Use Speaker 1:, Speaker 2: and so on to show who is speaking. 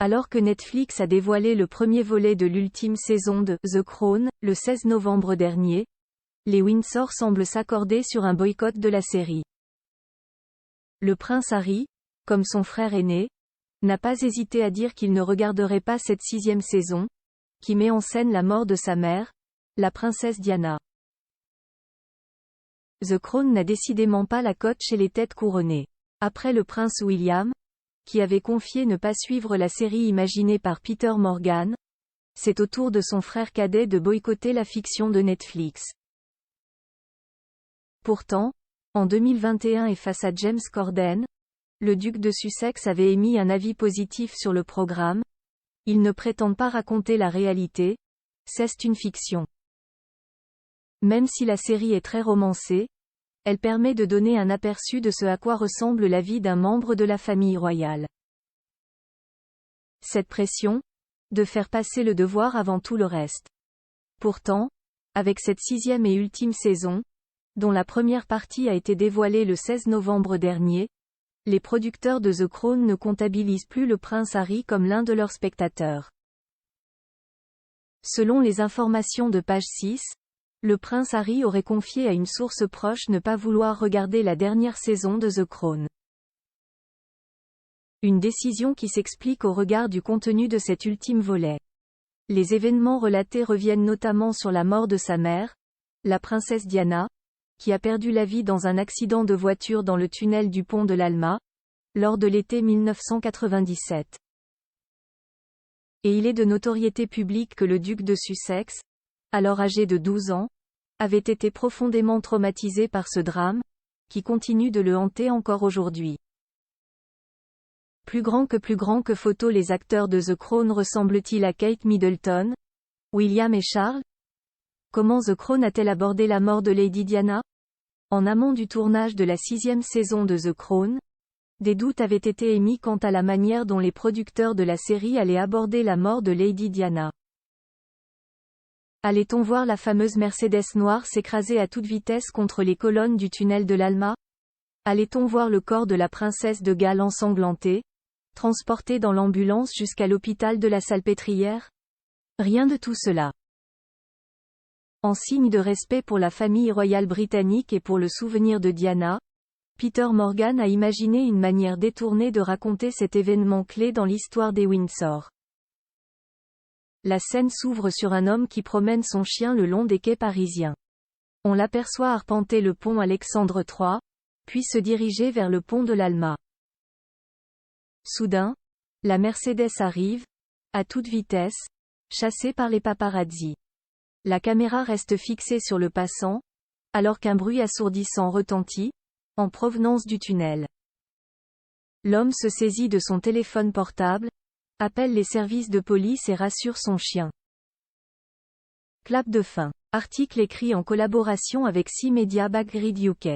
Speaker 1: Alors que Netflix a dévoilé le premier volet de l'ultime saison de The Crown, le 16 novembre dernier, les Windsor semblent s'accorder sur un boycott de la série. Le prince Harry, comme son frère aîné, n'a pas hésité à dire qu'il ne regarderait pas cette 6e saison, qui met en scène la mort de sa mère, la princesse Diana. The Crown n'a décidément pas la cote chez les têtes couronnées. Après le prince William, qui avait confié ne pas suivre la série imaginée par Peter Morgan, c'est au tour de son frère cadet de boycotter la fiction de Netflix. Pourtant, en 2021 et face à James Corden, le duc de Sussex avait émis un avis positif sur le programme. Ils ne prétendent pas raconter la réalité, c'est une fiction. Même si la série est très romancée, elle permet de donner un aperçu de ce à quoi ressemble la vie d'un membre de la famille royale. Cette pression, de faire passer le devoir avant tout le reste. Pourtant, avec cette 6e et ultime saison, dont la première partie a été dévoilée le 16 novembre dernier, les producteurs de The Crown ne comptabilisent plus le prince Harry comme l'un de leurs spectateurs. Selon les informations de Page 6, le prince Harry aurait confié à une source proche ne pas vouloir regarder la dernière saison de The Crown. Une décision qui s'explique au regard du contenu de cet ultime volet. Les événements relatés reviennent notamment sur la mort de sa mère, la princesse Diana, qui a perdu la vie dans un accident de voiture dans le tunnel du pont de l'Alma, lors de l'été 1997. Et il est de notoriété publique que le duc de Sussex, alors âgé de 12 ans, avait été profondément traumatisé par ce drame, qui continue de le hanter encore aujourd'hui. Plus grand que photo, les acteurs de The Crown ressemblent-ils à Kate Middleton, William et Charles? Comment The Crown a-t-elle abordé la mort de Lady Diana? En amont du tournage de la 6e saison de The Crown, des doutes avaient été émis quant à la manière dont les producteurs de la série allaient aborder la mort de Lady Diana. Allait-on voir la fameuse Mercedes noire s'écraser à toute vitesse contre les colonnes du tunnel de l'Alma? Allait-on voir le corps de la princesse de Galles ensanglanté, transporté dans l'ambulance jusqu'à l'hôpital de la Salpêtrière? Rien de tout cela. En signe de respect pour la famille royale britannique et pour le souvenir de Diana, Peter Morgan a imaginé une manière détournée de raconter cet événement clé dans l'histoire des Windsor. La scène s'ouvre sur un homme qui promène son chien le long des quais parisiens. On l'aperçoit arpenter le pont Alexandre III, puis se diriger vers le pont de l'Alma. Soudain, la Mercedes arrive, à toute vitesse, chassée par les paparazzi. La caméra reste fixée sur le passant, alors qu'un bruit assourdissant retentit, en provenance du tunnel. L'homme se saisit de son téléphone portable, appelle les services de police et rassure son chien. Clap de fin. Article écrit en collaboration avec 6 Media Backgrid UK.